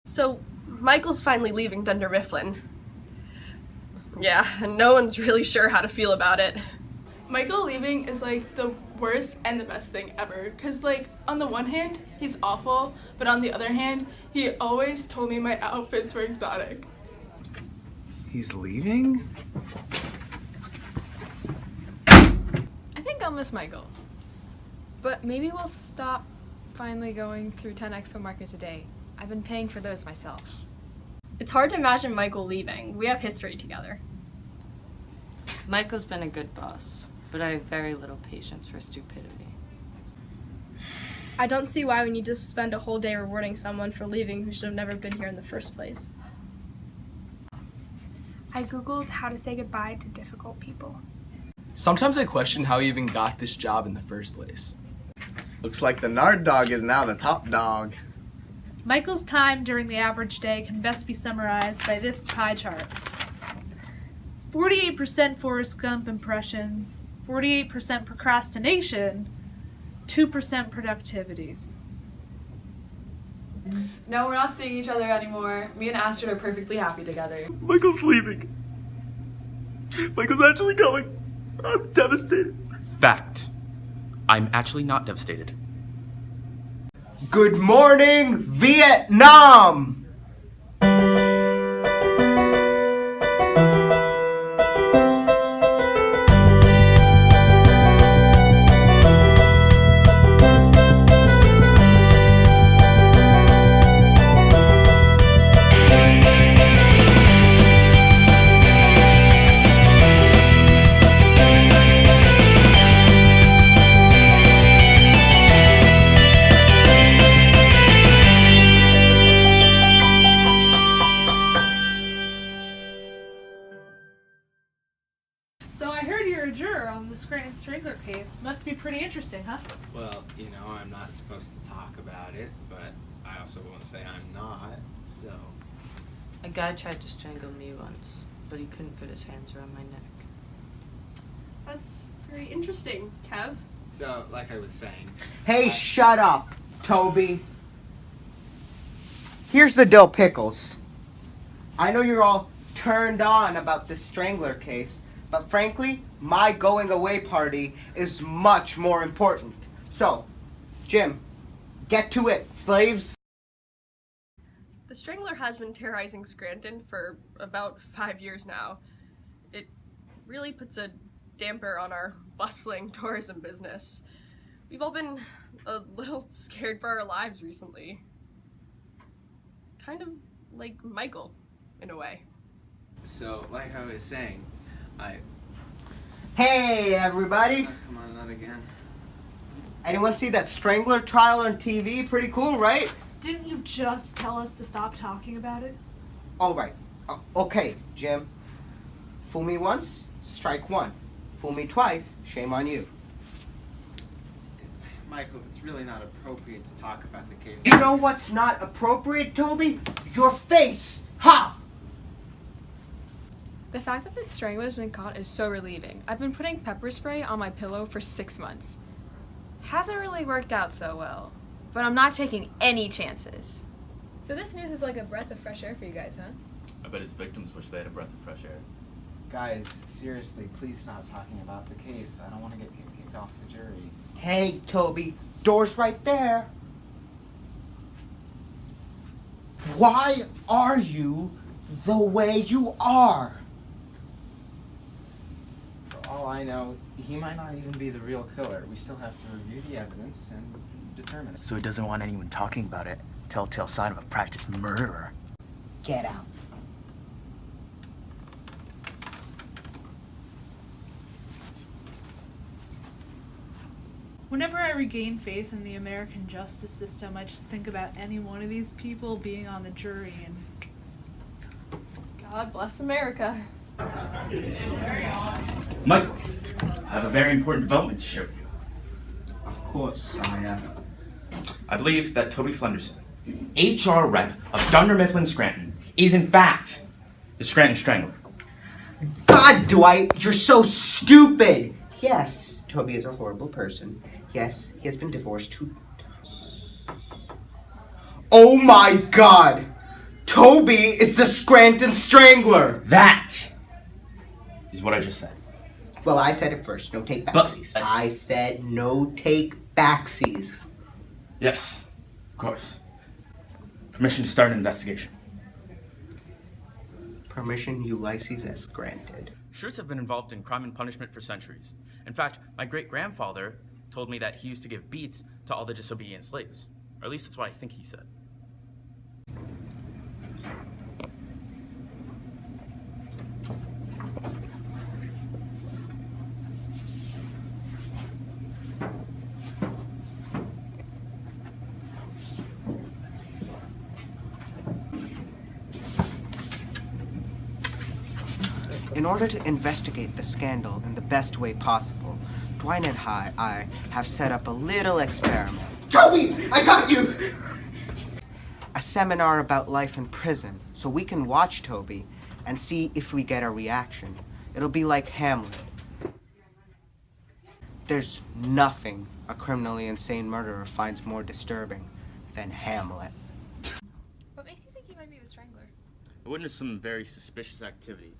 So, Michael's finally leaving Dunder Mifflin. Yeah, and no one's really sure how to feel about it. Michael leaving is like the worst and the best thing ever. Cause like on the one hand, he's awful, but on the other hand, he always told me my outfits were exotic. He's leaving? I think I'll miss Michael. But maybe we'll stop finally going through 10 expo markers a day. I've been paying for those myself. It's hard to imagine Michael leaving. We have history together. Michael's been a good boss, but I have very little patience for stupidity. I don't see why we need to spend a whole day rewarding someone for leaving who should have never been here in the first place. I googled how to say goodbye to difficult people. Sometimes I question how he even got this job in the first place. Looks like the Nard dog is now the top dog. Michael's time during the average day can best be summarized by this pie chart. 48% Forrest Gump impressions, 48% procrastination, 2% productivity. No, we're not seeing each other anymore. Me and Astrid are perfectly happy together. Michael's leaving. Michael's actually going. I'm devastated. Fact. I'm actually not devastated. Good morning, Vietnam! So I heard you're a juror on the Scranton Strangler case. Must be pretty interesting, huh? Well, I'm not supposed to talk about it, but I also won't say I'm not, so... A guy tried to strangle me once, but he couldn't fit his hands around my neck. That's very interesting, Kev. So, like I was saying... Hey, shut up, Toby. Here's the dill pickles. I know you're all turned on about this Strangler case, but frankly, my going away party is much more important. So, Jim, get to it, slaves. The Strangler has been terrorizing Scranton for about 5 years now. It really puts a damper on our bustling tourism business. We've all been a little scared for our lives recently. Kind of like Michael, in a way. So, like I was saying, Hey, everybody. Oh, come on, not again. Anyone see that Strangler trial on TV? Pretty cool, right? Didn't you just tell us to stop talking about it? All right. Okay, Jim. Fool me once, strike one. Fool me twice, shame on you. Michael, it's really not appropriate to talk about the case. You know what's not appropriate, Toby? Your face! Ha! The fact that this strangler's been caught is so relieving. I've been putting pepper spray on my pillow for 6 months. Hasn't really worked out so well, but I'm not taking any chances. So this news is like a breath of fresh air for you guys, huh? I bet his victims wish they had a breath of fresh air. Guys, seriously, please stop talking about the case. I don't want to get kicked off the jury. Hey, Toby, door's right there. Why are you the way you are? For all I know, he might not even be the real killer. We still have to review the evidence and determine it. So he doesn't want anyone talking about it. Telltale sign of a practiced murderer. Get out. Whenever I regain faith in the American justice system, I just think about any one of these people being on the jury and... God bless America. Michael, I have a very important development to share with you. Of course, I believe that Toby Flenderson, HR rep of Dunder Mifflin Scranton, is in fact the Scranton Strangler. God, Dwight, you're so stupid! Yes, Toby is a horrible person. Yes, he has been divorced 2 times. Oh my God! Toby is the Scranton Strangler. That is what I just said. Well, I said it first. No take But- backsies. I said no take backsies. Yes, of course. Permission to start an investigation. Permission Ulysses S. granted. Shoots have been involved in crime and punishment for centuries. In fact, my great-grandfather told me that he used to give beats to all the disobedient slaves. Or at least that's what I think he said. In order to investigate the scandal in the best way possible, Dwight and I have set up a little experiment. Toby, I got you! A seminar about life in prison, so we can watch Toby and see if we get a reaction. It'll be like Hamlet. There's nothing a criminally insane murderer finds more disturbing than Hamlet. What makes you think he might be the Strangler? I witnessed some very suspicious activity.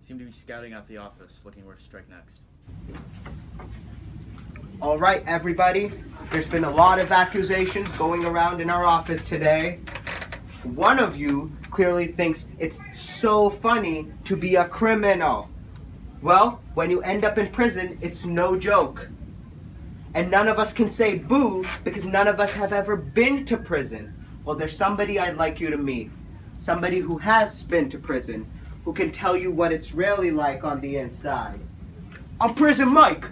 He seemed to be scouting out the office, looking where to strike next. All right, everybody. There's been a lot of accusations going around in our office today. One of you clearly thinks it's so funny to be a criminal. Well, when you end up in prison, it's no joke. And none of us can say boo because none of us have ever been to prison. Well, there's somebody I'd like you to meet. Somebody who has been to prison, who can tell you what it's really like on the inside. I'm Prison Mike.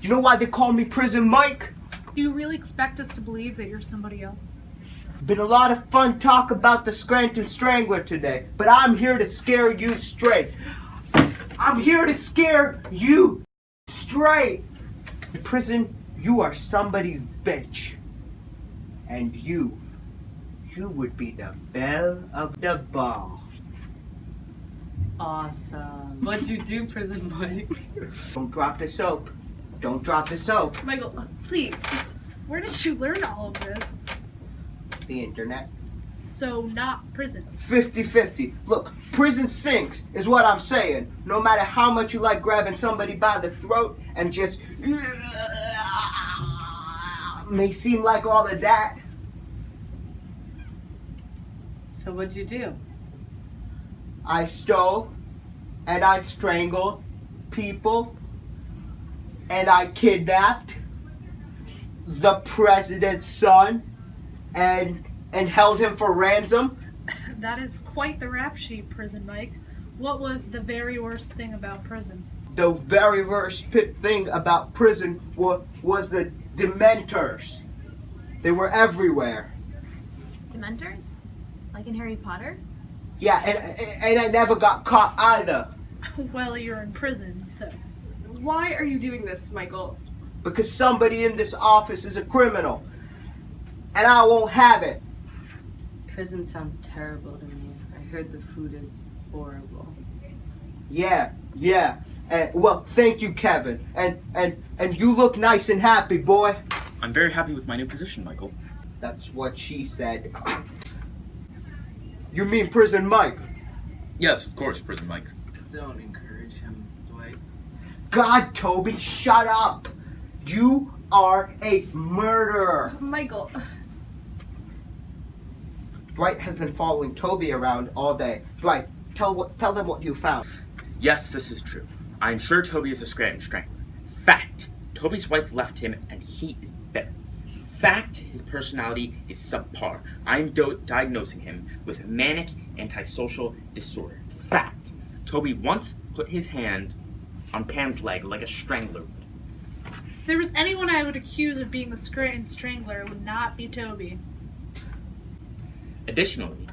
You know why they call me Prison Mike? Do you really expect us to believe that you're somebody else? Been a lot of fun talk about the Scranton Strangler today, but I'm here to scare you straight. I'm here to scare you straight. In prison, you are somebody's bitch. And you would be the belle of the ball. Awesome. What'd you do, Prison Mike? Don't drop the soap. Don't drop the soap. Michael, please, just... Where did you learn all of this? The internet. So, not prison. 50-50. Look, prison sinks, is what I'm saying. No matter how much you like grabbing somebody by the throat and just... may seem like all of that. So what'd you do? I stole and I strangled people and I kidnapped the president's son and held him for ransom. That is quite the rap sheet, Prison Mike. What was the very worst thing about prison? The very worst thing about prison was the Dementors. They were everywhere. Dementors? Like in Harry Potter? Yeah, and I never got caught either. Well, you're in prison, so... Why are you doing this, Michael? Because somebody in this office is a criminal. And I won't have it. Prison sounds terrible to me. I heard the food is horrible. Yeah. And well, thank you, Kevin. And you look nice and happy, boy. I'm very happy with my new position, Michael. That's what she said. You mean Prison Mike? Yes, of course, Prison Mike. Don't encourage him, Dwight. God, Toby, shut up. You are a murderer. Michael. Dwight has been following Toby around all day. Dwight, tell them what you found. Yes, this is true. I'm sure Toby is a Scranton Strangler. Fact, Toby's wife left him and he is bitter. Fact, his personality is subpar. I'm diagnosing him with manic antisocial disorder. Fact, Toby once put his hand on Pam's leg like a strangler would. If there was anyone I would accuse of being the Scranton Strangler, it would not be Toby. Additionally,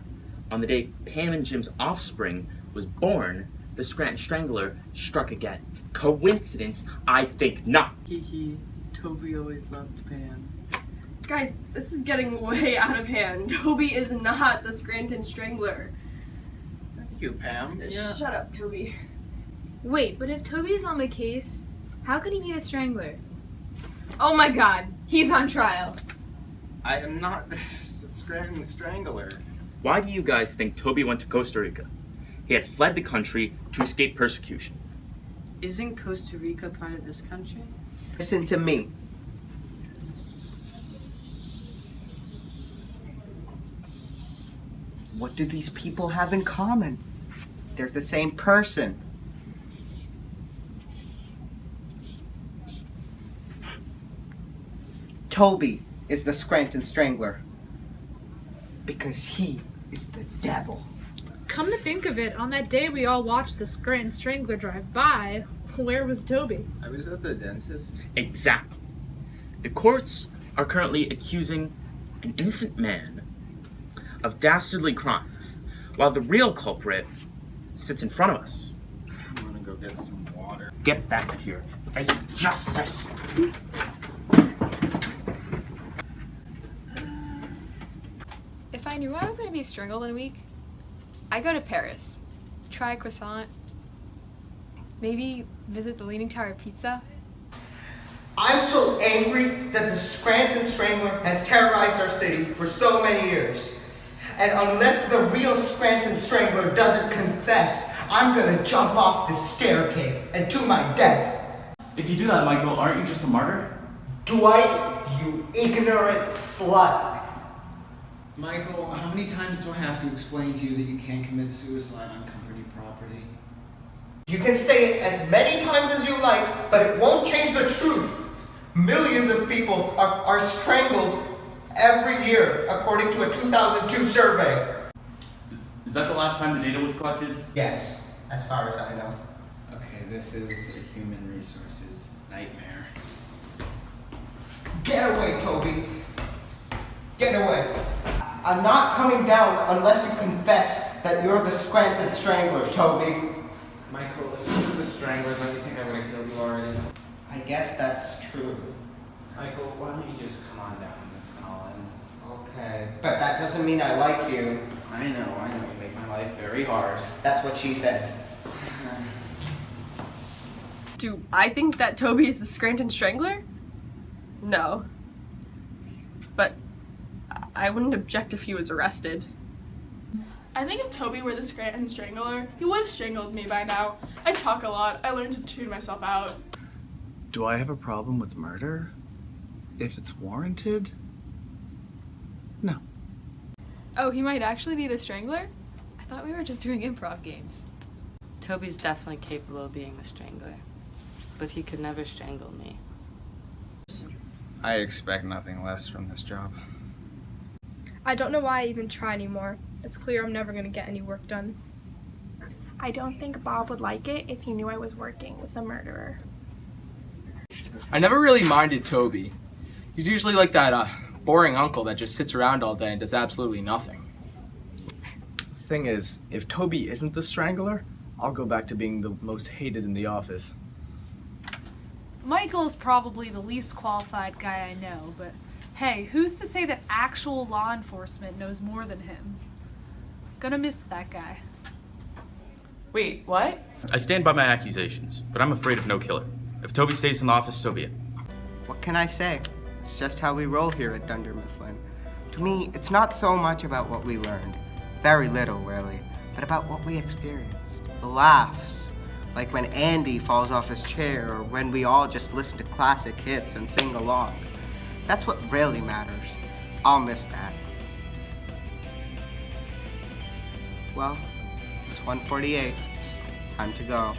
on the day Pam and Jim's offspring was born, the Scranton Strangler struck again. Coincidence? I think not. Hee. Toby always loved Pam. Guys, this is getting way out of hand. Toby is not the Scranton Strangler. Thank you, Pam. Shut up, Toby. Wait, but if Toby's on the case, how could he be the Strangler? Oh my god, he's on trial. I am not the Scranton Strangler. Why do you guys think Toby went to Costa Rica? He had fled the country to escape persecution. Isn't Costa Rica part of this country? Listen to me. What do these people have in common? They're the same person. Toby is the Scranton Strangler. Because he is the devil. Come to think of it, on that day we all watched the Scranton Strangler drive by, where was Toby? I was at the dentist. Exactly. The courts are currently accusing an innocent man of dastardly crimes, while the real culprit sits in front of us. I'm gonna go get some water. Get back here. Face justice. If I knew I was going to be strangled in a week, I'd go to Paris, try a croissant, maybe visit the Leaning Tower Pizza. I'm so angry that the Scranton Strangler has terrorized our city for so many years. And unless the real Scranton Strangler doesn't confess, I'm gonna jump off this staircase and to my death. If you do that, Michael, aren't you just a martyr? Dwight, you ignorant slut. Michael, how many times do I have to explain to you that you can't commit suicide on company property? You can say it as many times as you like, but it won't change the truth. Millions of people are strangled every year, according to a 2002 survey. Is that the last time the data was collected? Yes, as far as I know. Okay, this is a human resources nightmare. Get away, Toby. Get away. I'm not coming down unless you confess that you're the Scranton Strangler, Toby. Michael, if you was the Strangler, don't you think I would have killed you already? I guess that's true. Michael, why don't you just come on down and this can all end? Okay, but that doesn't mean I like you. I know, you make my life very hard. That's what she said. Do I think that Toby is the Scranton Strangler? No. But I wouldn't object if he was arrested. I think if Toby were the Scranton Strangler, he would have strangled me by now. I talk a lot. I learned to tune myself out. Do I have a problem with murder? If it's warranted? No. Oh, he might actually be the Strangler? I thought we were just doing improv games. Toby's definitely capable of being the Strangler, but he could never strangle me. I expect nothing less from this job. I don't know why I even try anymore. It's clear I'm never going to get any work done. I don't think Bob would like it if he knew I was working with a murderer. I never really minded Toby. He's usually like that boring uncle that just sits around all day and does absolutely nothing. Thing is, if Toby isn't the Strangler, I'll go back to being the most hated in the office. Michael's probably the least qualified guy I know, but hey, who's to say that actual law enforcement knows more than him? Gonna miss that guy. Wait, what? I stand by my accusations, but I'm afraid of no killer. If Toby stays in the office, so be it. What can I say? It's just how we roll here at Dunder Mifflin. To me, it's not so much about what we learned. Very little, really. But about what we experienced. The laughs. Like when Andy falls off his chair, or when we all just listen to classic hits and sing along. That's what really matters. I'll miss that. Well, it's 1:48. Time to go.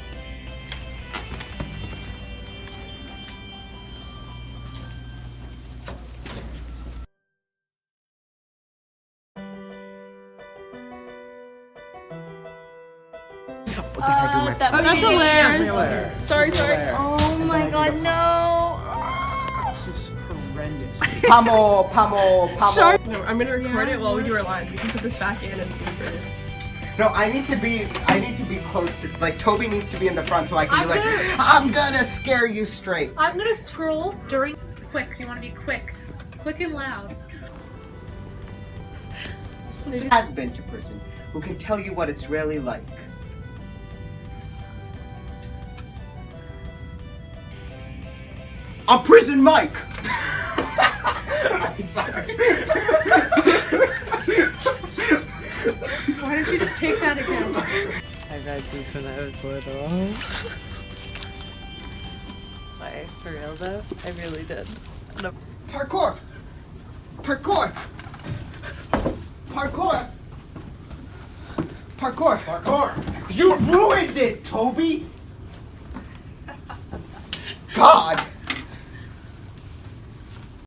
That's hilarious. Sorry. Oh my god, no. This is horrendous. Pamo. Sure. No, I'm gonna record it while we do our lines. We can put this back in and bloopers. No, I need to be close to, like, Toby needs to be in the front so I can be like, I'm gonna scare you straight. I'm gonna scroll during quick. You wanna be quick. Quick and loud. Who has been to prison, who can tell you what it's really like. I'm Prison Mike! I'm sorry. Why didn't you just take that again? I read these when I was little. Sorry, for real though, I really did. Parkour! Parkour! Parkour! Parkour! Parkour! You ruined it, Toby! God!